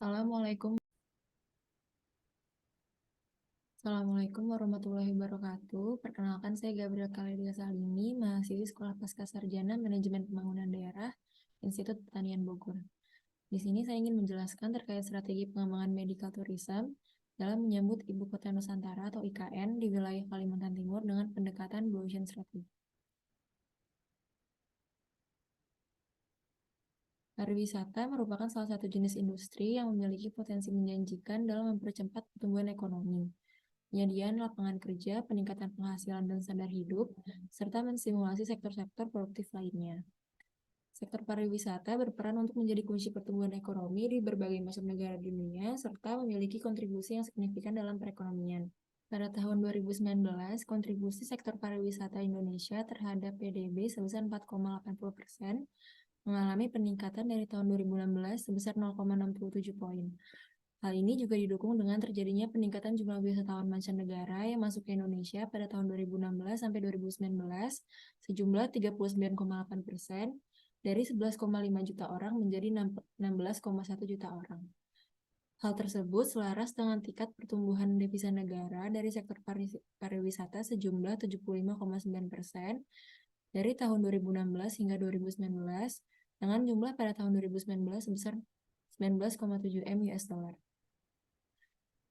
Assalamualaikum. Assalamualaikum warahmatullahi wabarakatuh. Perkenalkan, saya Gabriel Kaledia Salini, mahasiswi Sekolah Pascasarjana Manajemen Pembangunan Daerah, Institut Pertanian Bogor. Di sini saya ingin menjelaskan terkait strategi pengembangan medical tourism dalam menyambut Ibu Kota Nusantara atau IKN di wilayah Kalimantan Timur dengan pendekatan Blue Ocean Strategy. Pariwisata merupakan salah satu jenis industri yang memiliki potensi menjanjikan dalam mempercepat pertumbuhan ekonomi, penyediaan lapangan kerja, peningkatan penghasilan dan standar hidup, serta menstimulasi sektor-sektor produktif lainnya. Sektor pariwisata berperan untuk menjadi kunci pertumbuhan ekonomi di berbagai macam negara di dunia, serta memiliki kontribusi yang signifikan dalam perekonomian. Pada tahun 2019, kontribusi sektor pariwisata Indonesia terhadap PDB sebesar 4,80%, mengalami peningkatan dari tahun 2016 sebesar 0,67 poin. Hal ini juga didukung dengan terjadinya peningkatan jumlah wisatawan mancanegara yang masuk ke Indonesia pada tahun 2016 sampai 2019 sejumlah 39,8%, dari 11,5 juta orang menjadi 16,1 juta orang. Hal tersebut selaras dengan tingkat pertumbuhan devisa negara dari sektor pariwisata sejumlah 75,9% dari tahun 2016 hingga 2019, dengan jumlah pada tahun 2019 sebesar 19,7 M US dollar.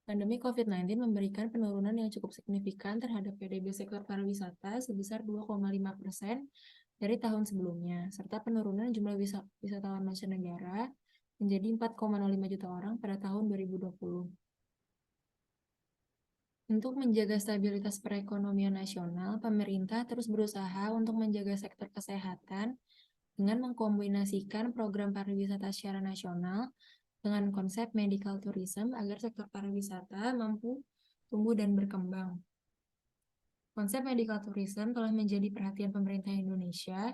Pandemi COVID-19 memberikan penurunan yang cukup signifikan terhadap PDB sektor pariwisata sebesar 2,5% dari tahun sebelumnya, serta penurunan jumlah wisatawan mancanegara menjadi 4,05 juta orang pada tahun 2020. Untuk menjaga stabilitas perekonomian nasional, pemerintah terus berusaha untuk menjaga sektor kesehatan dengan mengkombinasikan program pariwisata secara nasional dengan konsep medical tourism agar sektor pariwisata mampu tumbuh dan berkembang. Konsep medical tourism telah menjadi perhatian pemerintah Indonesia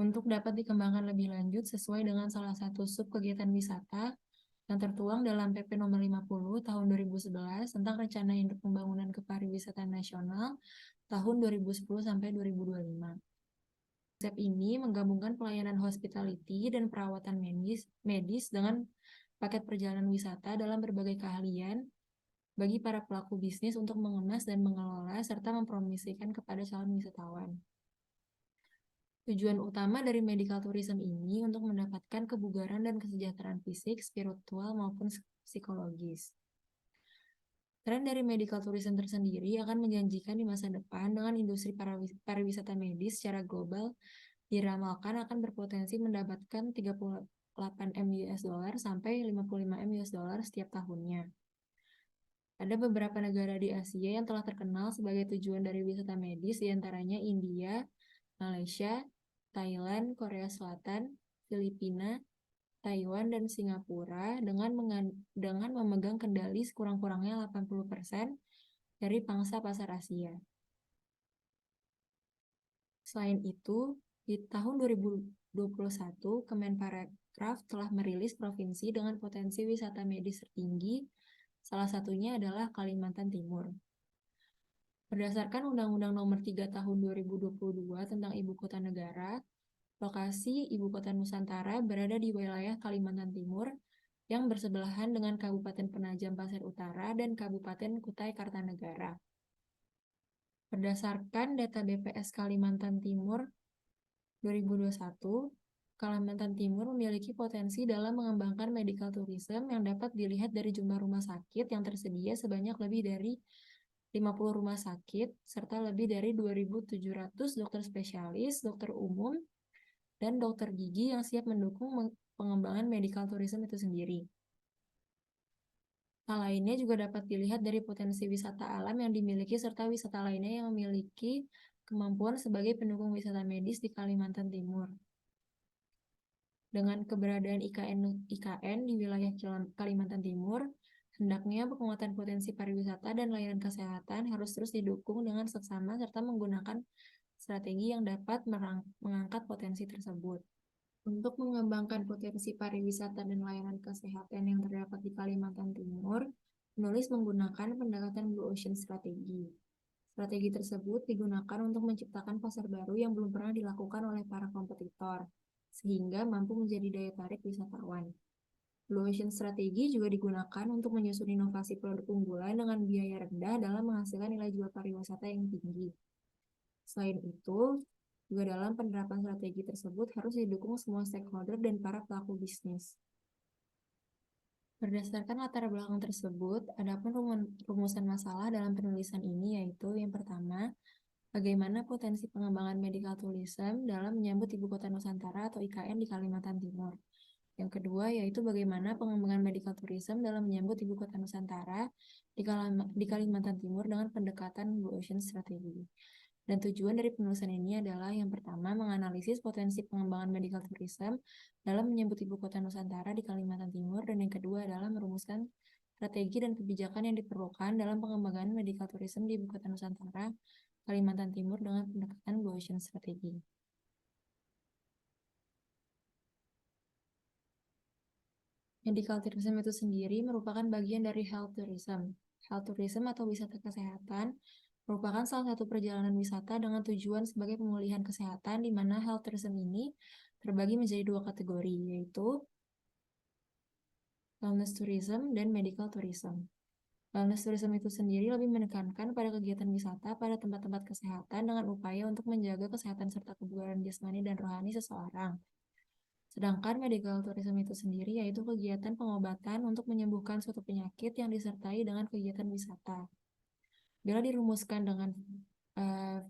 untuk dapat dikembangkan lebih lanjut sesuai dengan salah satu sub kegiatan wisata yang tertuang dalam PP nomor 50 tahun 2011 tentang Rencana Induk Pembangunan Kepariwisataan Nasional tahun 2010 sampai 2025. Konsep ini menggabungkan pelayanan hospitality dan perawatan medis dengan paket perjalanan wisata dalam berbagai keahlian bagi para pelaku bisnis untuk mengemas dan mengelola serta mempromosikan kepada calon wisatawan. Tujuan utama dari medical tourism ini untuk mendapatkan kebugaran dan kesejahteraan fisik, spiritual, maupun psikologis. Tren dari medical tourism tersendiri akan menjanjikan di masa depan dengan industri pariwisata medis secara global diramalkan akan berpotensi mendapatkan 38 M US dollar sampai 55 M US dollar setiap tahunnya. Ada beberapa negara di Asia yang telah terkenal sebagai tujuan dari wisata medis, diantaranya India, Malaysia, Thailand, Korea Selatan, Filipina, Taiwan, dan Singapura dengan memegang kendali sekurang-kurangnya 80% dari pangsa pasar Asia. Selain itu, di tahun 2021, Kemenparekraf telah merilis provinsi dengan potensi wisata medis tertinggi, salah satunya adalah Kalimantan Timur. Berdasarkan Undang-Undang Nomor 3 Tahun 2022 tentang Ibu Kota Negara, lokasi Ibu Kota Nusantara berada di wilayah Kalimantan Timur yang bersebelahan dengan Kabupaten Penajam Pasir Utara dan Kabupaten Kutai Kartanegara. Berdasarkan data BPS Kalimantan Timur 2021, Kalimantan Timur memiliki potensi dalam mengembangkan medical tourism yang dapat dilihat dari jumlah rumah sakit yang tersedia sebanyak lebih dari 50 rumah sakit, serta lebih dari 2.700 dokter spesialis, dokter umum, dan dokter gigi yang siap mendukung pengembangan medical tourism itu sendiri. Hal lainnya juga dapat dilihat dari potensi wisata alam yang dimiliki serta wisata lainnya yang memiliki kemampuan sebagai pendukung wisata medis di Kalimantan Timur. Dengan keberadaan IKN di wilayah Kalimantan Timur, hendaknya penguatan potensi pariwisata dan layanan kesehatan harus terus didukung dengan seksama serta menggunakan strategi yang dapat mengangkat potensi tersebut. Untuk mengembangkan potensi pariwisata dan layanan kesehatan yang terdapat di Kalimantan Timur, penulis menggunakan pendekatan Blue Ocean Strategy. Strategi tersebut digunakan untuk menciptakan pasar baru yang belum pernah dilakukan oleh para kompetitor, sehingga mampu menjadi daya tarik wisatawan. Blue Ocean Strategi juga digunakan untuk menyusun inovasi produk unggulan dengan biaya rendah dalam menghasilkan nilai jual pariwisata yang tinggi. Selain itu, juga dalam penerapan strategi tersebut harus didukung semua stakeholder dan para pelaku bisnis. Berdasarkan latar belakang tersebut, adapun rumusan masalah dalam penulisan ini yaitu yang pertama, bagaimana potensi pengembangan medical tourism dalam menyambut Ibu Kota Nusantara atau IKN di Kalimantan Timur. Yang kedua yaitu bagaimana pengembangan medical tourism dalam menyambut Ibu Kota Nusantara di Kalimantan Timur dengan pendekatan Blue Ocean Strategy. Dan tujuan dari penulisan ini adalah yang pertama, menganalisis potensi pengembangan medical tourism dalam menyambut Ibu Kota Nusantara di Kalimantan Timur, dan yang kedua adalah merumuskan strategi dan kebijakan yang diperlukan dalam pengembangan medical tourism di Ibu Kota Nusantara, Kalimantan Timur dengan pendekatan Blue Ocean Strategy. Medical tourism itu sendiri merupakan bagian dari health tourism. Health tourism atau wisata kesehatan merupakan salah satu perjalanan wisata dengan tujuan sebagai pemulihan kesehatan, di mana health tourism ini terbagi menjadi dua kategori, yaitu wellness tourism dan medical tourism. Wellness tourism itu sendiri lebih menekankan pada kegiatan wisata pada tempat-tempat kesehatan dengan upaya untuk menjaga kesehatan serta kebugaran jasmani dan rohani seseorang. Sedangkan medical tourism itu sendiri yaitu kegiatan pengobatan untuk menyembuhkan suatu penyakit yang disertai dengan kegiatan wisata. Bila dirumuskan dengan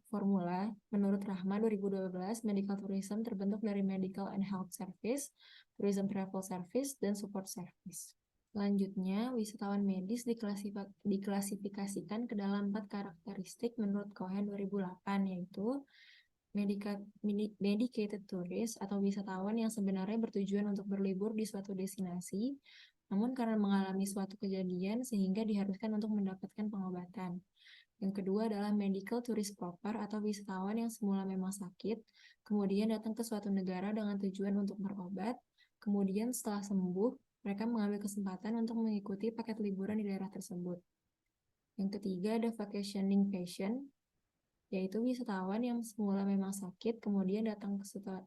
formula, menurut Rahma 2012, medical tourism terbentuk dari medical and health service, tourism travel service, dan support service. Selanjutnya, wisatawan medis diklasifikasikan ke dalam 4 karakteristik menurut Cohen 2008, yaitu medicated tourist atau wisatawan yang sebenarnya bertujuan untuk berlibur di suatu destinasi, namun karena mengalami suatu kejadian sehingga diharuskan untuk mendapatkan pengobatan. Yang kedua adalah medical tourist proper atau wisatawan yang semula memang sakit, kemudian datang ke suatu negara dengan tujuan untuk berobat, kemudian setelah sembuh, mereka mengambil kesempatan untuk mengikuti paket liburan di daerah tersebut. Yang ketiga ada vacationing patient, yaitu wisatawan yang semula memang sakit, kemudian datang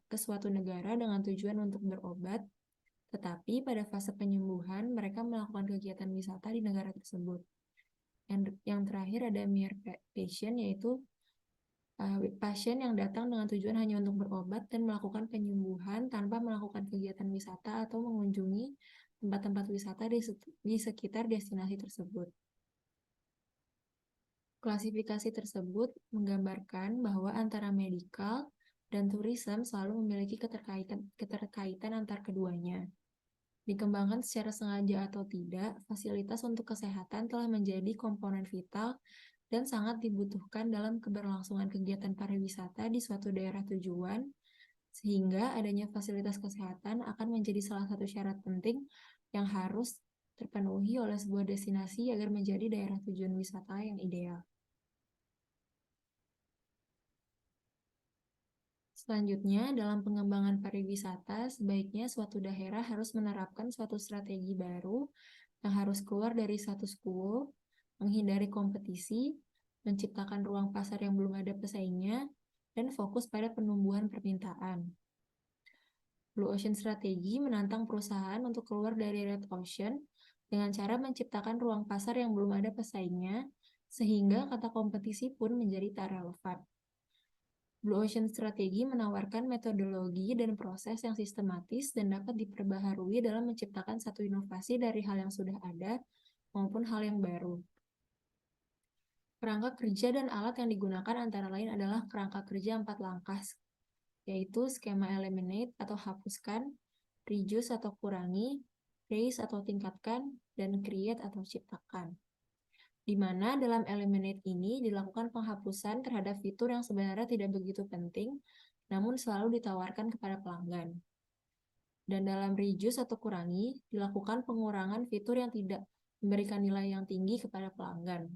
ke suatu negara dengan tujuan untuk berobat, tetapi pada fase penyembuhan, mereka melakukan kegiatan wisata di negara tersebut. Yang terakhir ada mere patient, yaitu pasien yang datang dengan tujuan hanya untuk berobat dan melakukan penyembuhan tanpa melakukan kegiatan wisata atau mengunjungi tempat-tempat wisata di sekitar destinasi tersebut. Klasifikasi tersebut menggambarkan bahwa antara medical dan tourism selalu memiliki keterkaitan antar keduanya. Dikembangkan secara sengaja atau tidak, fasilitas untuk kesehatan telah menjadi komponen vital dan sangat dibutuhkan dalam keberlangsungan kegiatan pariwisata di suatu daerah tujuan, sehingga adanya fasilitas kesehatan akan menjadi salah satu syarat penting yang harus terpenuhi oleh sebuah destinasi agar menjadi daerah tujuan wisata yang ideal. Selanjutnya, dalam pengembangan pariwisata, sebaiknya suatu daerah harus menerapkan suatu strategi baru yang harus keluar dari status quo, menghindari kompetisi, menciptakan ruang pasar yang belum ada pesaingnya, dan fokus pada penumbuhan permintaan. Blue Ocean Strategy menantang perusahaan untuk keluar dari Red Ocean dengan cara menciptakan ruang pasar yang belum ada pesaingnya, sehingga kata kompetisi pun menjadi tak relevan. Blue Ocean Strategy menawarkan metodologi dan proses yang sistematis dan dapat diperbaharui dalam menciptakan satu inovasi dari hal yang sudah ada maupun hal yang baru. Kerangka kerja dan alat yang digunakan antara lain adalah kerangka kerja 4 langkah, yaitu skema eliminate atau hapuskan, reduce atau kurangi, raise atau tingkatkan, dan create atau ciptakan. Di mana dalam eliminate ini dilakukan penghapusan terhadap fitur yang sebenarnya tidak begitu penting, namun selalu ditawarkan kepada pelanggan. Dan dalam reduce atau kurangi, dilakukan pengurangan fitur yang tidak memberikan nilai yang tinggi kepada pelanggan.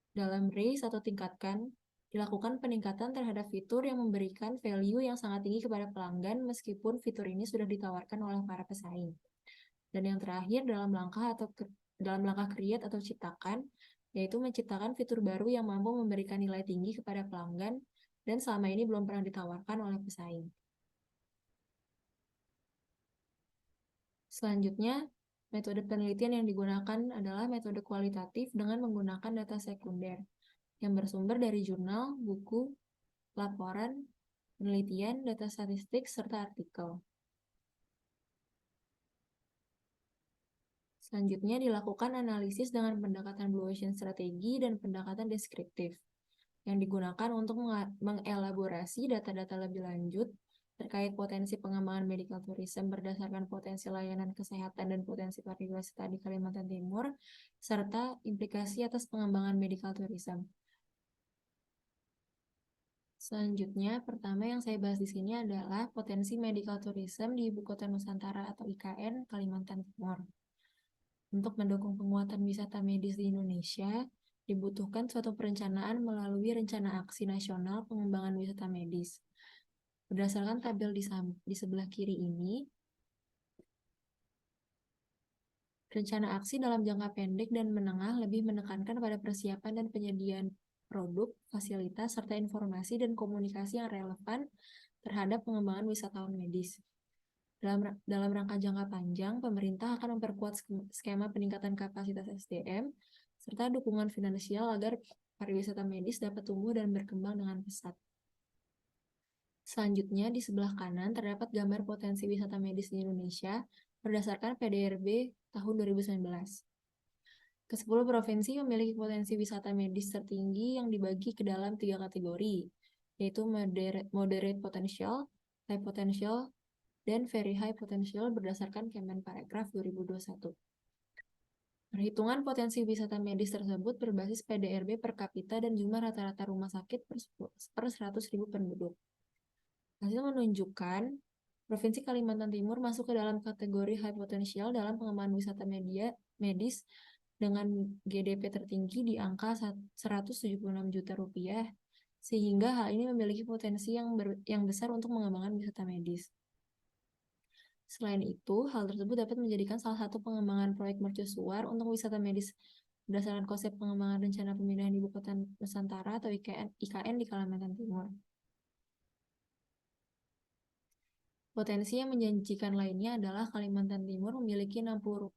Dalam raise atau tingkatkan, dilakukan peningkatan terhadap fitur yang memberikan value yang sangat tinggi kepada pelanggan meskipun fitur ini sudah ditawarkan oleh para pesaing. Dan yang terakhir dalam langkah create atau ciptakan, yaitu menciptakan fitur baru yang mampu memberikan nilai tinggi kepada pelanggan dan selama ini belum pernah ditawarkan oleh pesaing. Selanjutnya, metode penelitian yang digunakan adalah metode kualitatif dengan menggunakan data sekunder yang bersumber dari jurnal, buku, laporan, penelitian, data statistik, serta artikel. Selanjutnya dilakukan analisis dengan pendekatan Blue Ocean strategi dan pendekatan deskriptif yang digunakan untuk mengelaborasi data-data lebih lanjut terkait potensi pengembangan medical tourism berdasarkan potensi layanan kesehatan dan potensi pariwisata di Kalimantan Timur, serta implikasi atas pengembangan medical tourism. Selanjutnya, pertama yang saya bahas di sini adalah potensi medical tourism di Ibu Kota Nusantara atau IKN Kalimantan Timur. Untuk mendukung penguatan wisata medis di Indonesia, dibutuhkan suatu perencanaan melalui Rencana Aksi Nasional Pengembangan Wisata Medis. Berdasarkan tabel di sebelah kiri ini, rencana aksi dalam jangka pendek dan menengah lebih menekankan pada persiapan dan penyediaan produk, fasilitas, serta informasi dan komunikasi yang relevan terhadap pengembangan wisatawan medis. Dalam rangka jangka panjang, pemerintah akan memperkuat skema peningkatan kapasitas SDM serta dukungan finansial agar pariwisata medis dapat tumbuh dan berkembang dengan pesat. Selanjutnya, di sebelah kanan terdapat gambar potensi wisata medis di Indonesia berdasarkan PDRB tahun 2019. Ke-10 provinsi memiliki potensi wisata medis tertinggi yang dibagi ke dalam 3 kategori, yaitu moderate potential, high potential, dan very high potential berdasarkan Kemenparekraf 2021. Perhitungan potensi wisata medis tersebut berbasis PDRB per kapita dan jumlah rata-rata rumah sakit per 100.000 penduduk. Hasil menunjukkan Provinsi Kalimantan Timur masuk ke dalam kategori high potential dalam pengembangan wisata medis dengan GDP tertinggi di angka 176 juta rupiah, sehingga hal ini memiliki potensi yang besar untuk mengembangkan wisata medis. Selain itu, hal tersebut dapat menjadikan salah satu pengembangan proyek mercusuar untuk wisata medis berdasarkan konsep pengembangan rencana pemindahan Ibu Kota Nusantara atau IKN di Kalimantan Timur. Potensi yang menjanjikan lainnya adalah Kalimantan Timur memiliki 60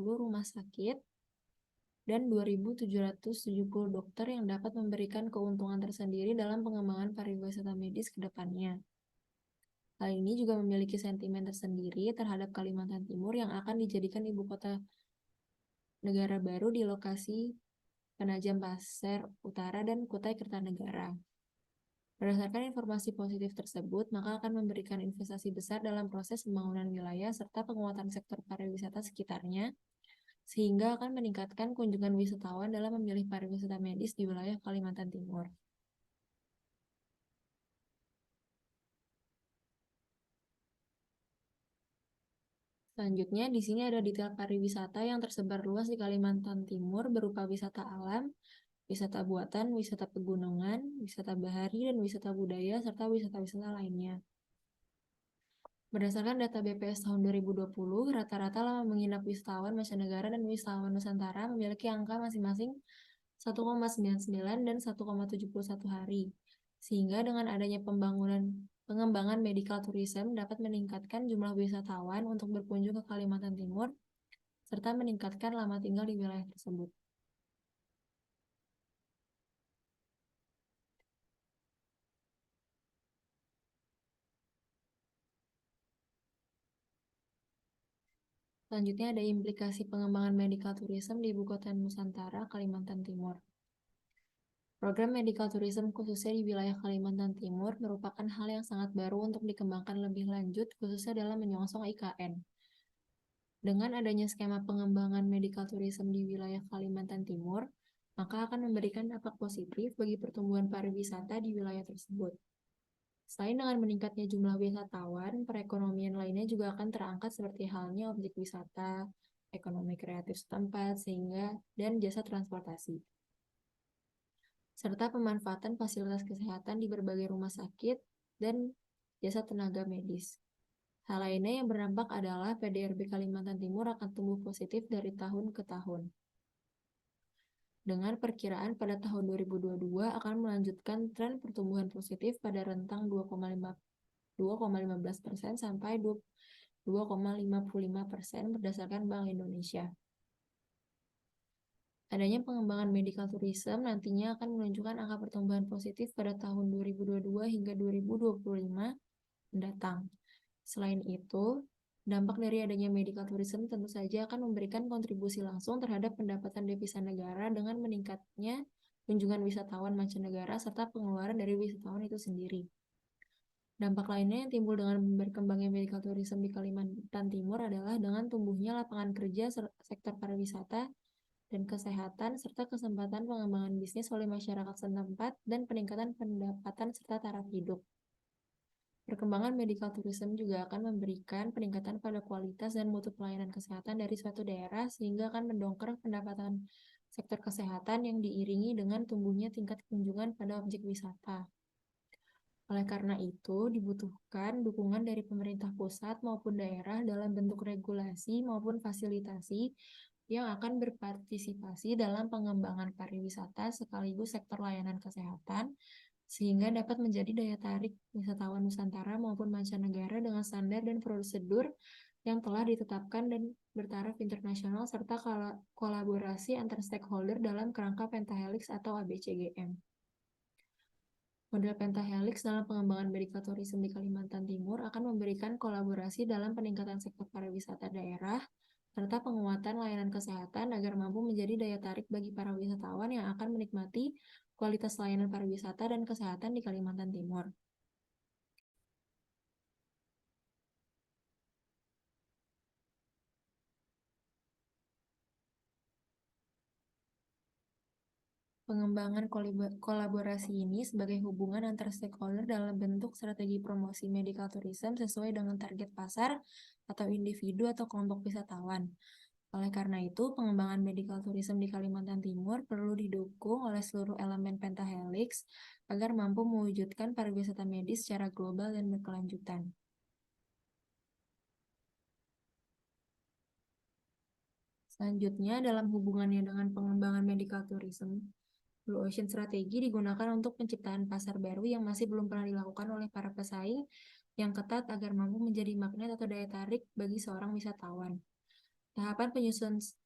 rumah sakit dan 2.770 dokter yang dapat memberikan keuntungan tersendiri dalam pengembangan pariwisata medis ke depannya. Hal ini juga memiliki sentimen tersendiri terhadap Kalimantan Timur yang akan dijadikan ibu kota negara baru di lokasi Penajam Pasir Utara dan Kutai Kertanegara. Berdasarkan informasi positif tersebut, maka akan memberikan investasi besar dalam proses pembangunan wilayah serta penguatan sektor pariwisata sekitarnya, sehingga akan meningkatkan kunjungan wisatawan dalam memilih pariwisata medis di wilayah Kalimantan Timur. Selanjutnya, di sini ada detail pariwisata yang tersebar luas di Kalimantan Timur berupa wisata alam, wisata buatan, wisata pegunungan, wisata bahari, dan wisata budaya, serta wisata-wisata lainnya. Berdasarkan data BPS tahun 2020, rata-rata lama menginap wisatawan mancanegara dan wisatawan Nusantara memiliki angka masing-masing 1,99 dan 1,71 hari. Sehingga dengan adanya pengembangan medical tourism dapat meningkatkan jumlah wisatawan untuk berkunjung ke Kalimantan Timur, serta meningkatkan lama tinggal di wilayah tersebut. Selanjutnya ada implikasi pengembangan medical tourism di Ibu Kota Nusantara, Kalimantan Timur. Program medical tourism khususnya di wilayah Kalimantan Timur merupakan hal yang sangat baru untuk dikembangkan lebih lanjut khususnya dalam menyongsong IKN. Dengan adanya skema pengembangan medical tourism di wilayah Kalimantan Timur, maka akan memberikan dampak positif bagi pertumbuhan pariwisata di wilayah tersebut. Selain dengan meningkatnya jumlah wisatawan, perekonomian lainnya juga akan terangkat seperti halnya objek wisata, ekonomi kreatif setempat, dan jasa transportasi. Serta pemanfaatan fasilitas kesehatan di berbagai rumah sakit dan jasa tenaga medis. Hal lainnya yang berdampak adalah PDRB Kalimantan Timur akan tumbuh positif dari tahun ke tahun. Dengan perkiraan pada tahun 2022 akan melanjutkan tren pertumbuhan positif pada rentang 2,15% sampai 2,55% berdasarkan Bank Indonesia. Adanya pengembangan medical tourism nantinya akan menunjukkan angka pertumbuhan positif pada tahun 2022 hingga 2025 mendatang. Selain itu, dampak dari adanya medical tourism tentu saja akan memberikan kontribusi langsung terhadap pendapatan devisa negara dengan meningkatnya kunjungan wisatawan mancanegara serta pengeluaran dari wisatawan itu sendiri. Dampak lainnya yang timbul dengan berkembangnya medical tourism di Kalimantan Timur adalah dengan tumbuhnya lapangan kerja sektor pariwisata dan kesehatan, serta kesempatan pengembangan bisnis oleh masyarakat setempat dan peningkatan pendapatan serta taraf hidup. Perkembangan medical tourism juga akan memberikan peningkatan pada kualitas dan mutu pelayanan kesehatan dari suatu daerah sehingga akan mendongkrak pendapatan sektor kesehatan yang diiringi dengan tumbuhnya tingkat kunjungan pada objek wisata. Oleh karena itu, dibutuhkan dukungan dari pemerintah pusat maupun daerah dalam bentuk regulasi maupun fasilitasi yang akan berpartisipasi dalam pengembangan pariwisata sekaligus sektor layanan kesehatan, sehingga dapat menjadi daya tarik wisatawan Nusantara maupun mancanegara dengan standar dan prosedur yang telah ditetapkan dan bertaraf internasional serta kolaborasi antar stakeholder dalam kerangka Pentahelix atau ABCGM. Model Pentahelix dalam pengembangan medical tourism di Kalimantan Timur akan memberikan kolaborasi dalam peningkatan sektor pariwisata daerah, serta penguatan layanan kesehatan agar mampu menjadi daya tarik bagi para wisatawan yang akan menikmati kualitas layanan pariwisata dan kesehatan di Kalimantan Timur. Pengembangan kolaborasi ini sebagai hubungan antar stakeholder dalam bentuk strategi promosi medical tourism sesuai dengan target pasar atau individu atau kelompok wisatawan. Oleh karena itu, pengembangan medical tourism di Kalimantan Timur perlu didukung oleh seluruh elemen Pentahelix agar mampu mewujudkan pariwisata medis secara global dan berkelanjutan. Selanjutnya, dalam hubungannya dengan pengembangan medical tourism, Blue Ocean Strategi digunakan untuk penciptaan pasar baru yang masih belum pernah dilakukan oleh para pesaing yang ketat agar mampu menjadi magnet atau daya tarik bagi seorang wisatawan. Tahapan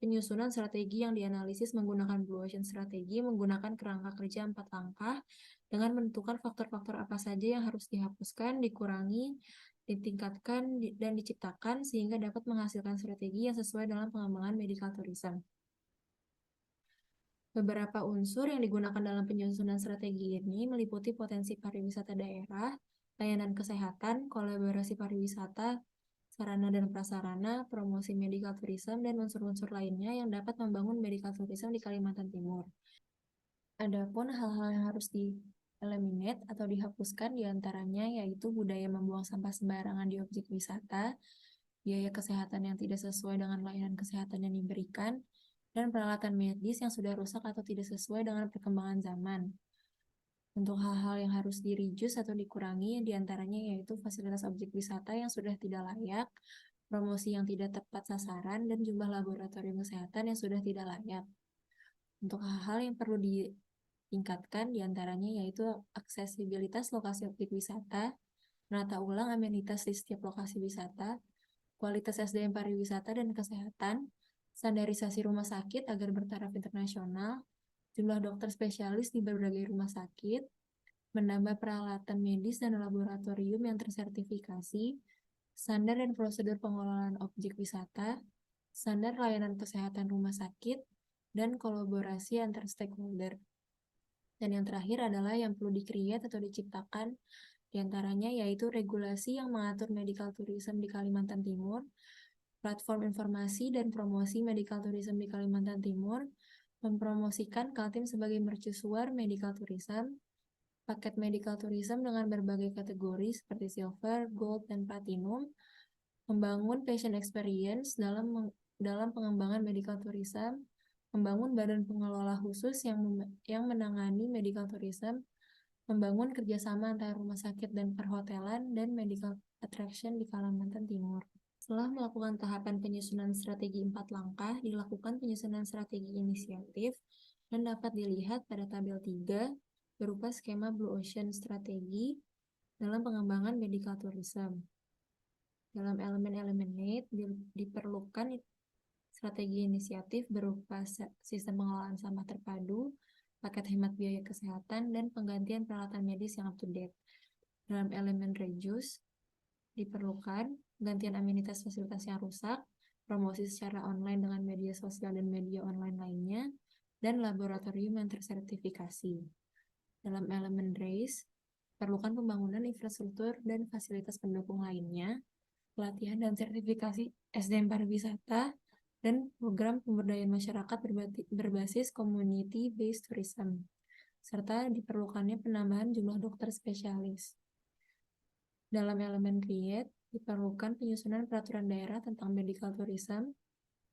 penyusunan strategi yang dianalisis menggunakan Blue Ocean Strategi menggunakan kerangka kerja 4 langkah dengan menentukan faktor-faktor apa saja yang harus dihapuskan, dikurangi, ditingkatkan, dan diciptakan sehingga dapat menghasilkan strategi yang sesuai dalam pengembangan medical tourism. Beberapa unsur yang digunakan dalam penyusunan strategi ini meliputi potensi pariwisata daerah, layanan kesehatan, kolaborasi pariwisata, sarana dan prasarana, promosi medical tourism, dan unsur-unsur lainnya yang dapat membangun medical tourism di Kalimantan Timur. Adapun hal-hal yang harus di-eliminate atau dihapuskan diantaranya yaitu budaya membuang sampah sembarangan di objek wisata, biaya kesehatan yang tidak sesuai dengan layanan kesehatan yang diberikan, dan peralatan medis yang sudah rusak atau tidak sesuai dengan perkembangan zaman. Untuk hal-hal yang harus di-reduce atau dikurangi, diantaranya yaitu fasilitas objek wisata yang sudah tidak layak, promosi yang tidak tepat sasaran, dan jumlah laboratorium kesehatan yang sudah tidak layak. Untuk hal-hal yang perlu ditingkatkan, diantaranya yaitu aksesibilitas lokasi objek wisata, menata ulang amenitas di setiap lokasi wisata, kualitas SDM pariwisata dan kesehatan, standarisasi rumah sakit agar bertaraf internasional, jumlah dokter spesialis di berbagai rumah sakit, menambah peralatan medis dan laboratorium yang tersertifikasi, standar dan prosedur pengelolaan objek wisata, standar layanan kesehatan rumah sakit, dan kolaborasi antar stakeholder. Dan yang terakhir adalah yang perlu di-create atau diciptakan, diantaranya yaitu regulasi yang mengatur medical tourism di Kalimantan Timur, platform informasi dan promosi medical tourism di Kalimantan Timur, mempromosikan Kaltim sebagai mercusuar medical tourism, paket medical tourism dengan berbagai kategori seperti silver, gold, dan platinum, membangun patient experience dalam pengembangan medical tourism, membangun badan pengelola khusus yang menangani medical tourism, membangun kerjasama antara rumah sakit dan perhotelan, dan medical attraction di Kalimantan Timur. Setelah melakukan tahapan penyusunan strategi 4 langkah, dilakukan penyusunan strategi inisiatif dan dapat dilihat pada tabel 3 berupa skema Blue Ocean Strategi dalam pengembangan medical tourism. Dalam elemen-elemen NEIT diperlukan strategi inisiatif berupa sistem pengelolaan sampah terpadu, paket hemat biaya kesehatan, dan penggantian peralatan medis yang up to date. Dalam elemen reduce diperlukan penggantian amenitas fasilitas yang rusak, promosi secara online dengan media sosial dan media online lainnya, dan laboratorium yang tersertifikasi. Dalam elemen raise, perlukan pembangunan infrastruktur dan fasilitas pendukung lainnya, pelatihan dan sertifikasi SDM pariwisata, dan program pemberdayaan masyarakat berbasis community-based tourism, serta diperlukannya penambahan jumlah dokter spesialis. Dalam elemen create, diperlukan penyusunan peraturan daerah tentang medical tourism,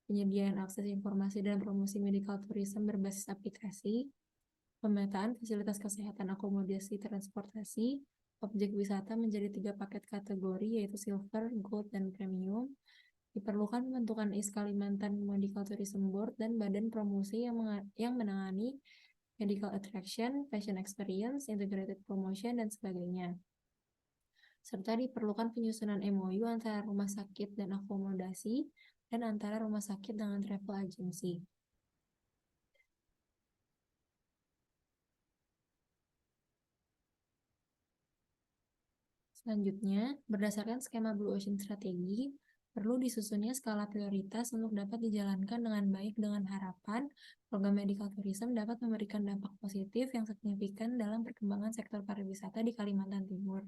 penyediaan akses informasi dan promosi medical tourism berbasis aplikasi, pemetaan fasilitas kesehatan akomodasi transportasi, objek wisata menjadi 3 paket kategori yaitu silver, gold, dan premium. Diperlukan pembentukan IS Kalimantan Medical Tourism Board dan badan promosi yang menangani medical attraction, fashion experience, integrated promotion, dan sebagainya. Serta diperlukan penyusunan MOU antara rumah sakit dan akomodasi dan antara rumah sakit dengan travel agency. Selanjutnya, berdasarkan skema Blue Ocean Strategi, perlu disusunnya skala prioritas untuk dapat dijalankan dengan baik dengan harapan program medical tourism dapat memberikan dampak positif yang signifikan dalam perkembangan sektor pariwisata di Kalimantan Timur.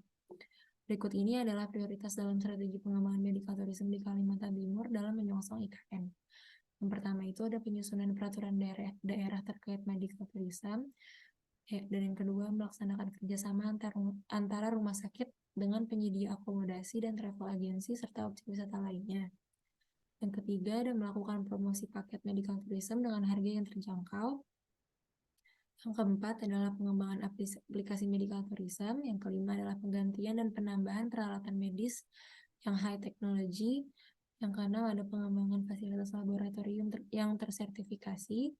Berikut ini adalah prioritas dalam strategi pengembangan medical tourism di Kalimantan Timur dalam menyongsong IKN. Yang pertama itu ada penyusunan peraturan daerah terkait medical tourism, dan yang kedua melaksanakan kerjasama antara rumah sakit dengan penyedia akomodasi dan travel agency serta objek wisata lainnya. Yang ketiga ada melakukan promosi paket medical tourism dengan harga yang terjangkau. Yang keempat adalah pengembangan aplikasi medical tourism. Yang kelima adalah penggantian dan penambahan peralatan medis yang high technology. Yang keenam ada pengembangan fasilitas laboratorium yang tersertifikasi.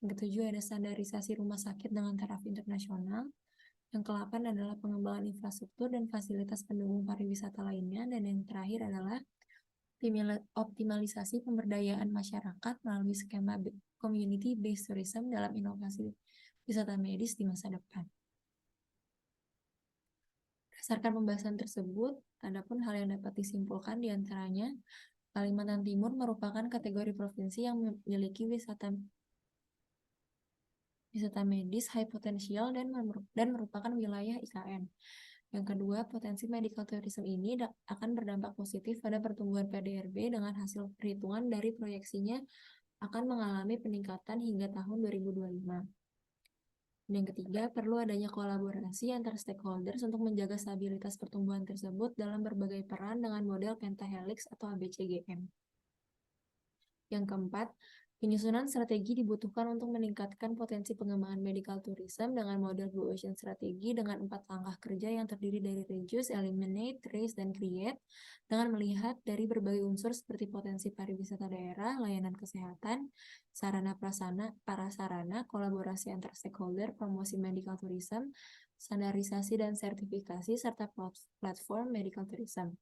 Yang ketujuh ada standarisasi rumah sakit dengan taraf internasional. Yang ke-8 adalah pengembangan infrastruktur dan fasilitas pendukung pariwisata lainnya. Dan yang terakhir adalah optimalisasi pemberdayaan masyarakat melalui skema community-based tourism dalam inovasi wisata medis di masa depan. Berdasarkan pembahasan tersebut, adapun hal yang dapat disimpulkan diantaranya, Kalimantan Timur merupakan kategori provinsi yang memiliki wisata medis high potential dan merupakan wilayah IKN. Yang kedua, potensi medical tourism ini akan berdampak positif pada pertumbuhan PDRB dengan hasil perhitungan dari proyeksinya akan mengalami peningkatan hingga tahun 2025. Dan yang ketiga, perlu adanya kolaborasi antar stakeholders untuk menjaga stabilitas pertumbuhan tersebut dalam berbagai peran dengan model pentahelix atau ABCGM. Yang keempat, penyusunan strategi dibutuhkan untuk meningkatkan potensi pengembangan medical tourism dengan model Blue Ocean Strategi dengan 4 langkah kerja yang terdiri dari reduce, eliminate, trace, dan create dengan melihat dari berbagai unsur seperti potensi pariwisata daerah, layanan kesehatan, sarana prasarana, kolaborasi antar stakeholder, promosi medical tourism, standarisasi dan sertifikasi, serta platform medical tourism.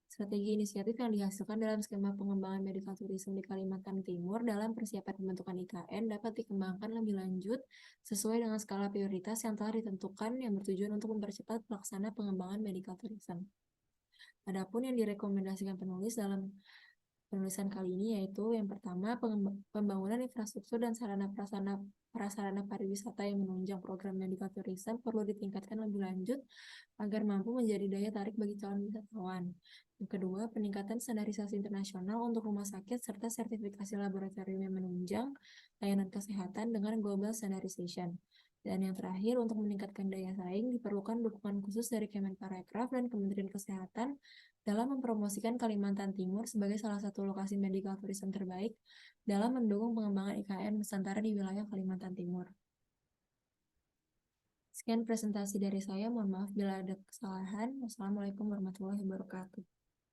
Strategi inisiatif yang dihasilkan dalam skema pengembangan medical tourism di Kalimantan Timur dalam persiapan pembentukan IKN dapat dikembangkan lebih lanjut sesuai dengan skala prioritas yang telah ditentukan yang bertujuan untuk mempercepat pelaksana pengembangan medical tourism. Adapun yang direkomendasikan penulis dalam penulisan kali ini yaitu yang pertama, pembangunan infrastruktur dan prasarana pariwisata yang menunjang program medical tourism perlu ditingkatkan lebih lanjut agar mampu menjadi daya tarik bagi calon wisatawan. Yang kedua, peningkatan standarisasi internasional untuk rumah sakit serta sertifikasi laboratorium yang menunjang layanan kesehatan dengan global standardization. Dan yang terakhir, untuk meningkatkan daya saing, diperlukan dukungan khusus dari Kemenparekraf dan Kementerian Kesehatan dalam mempromosikan Kalimantan Timur sebagai salah satu lokasi medical tourism terbaik dalam mendukung pengembangan IKN Nusantara di wilayah Kalimantan Timur. Sekian presentasi dari saya, mohon maaf bila ada kesalahan. Wassalamualaikum warahmatullahi wabarakatuh.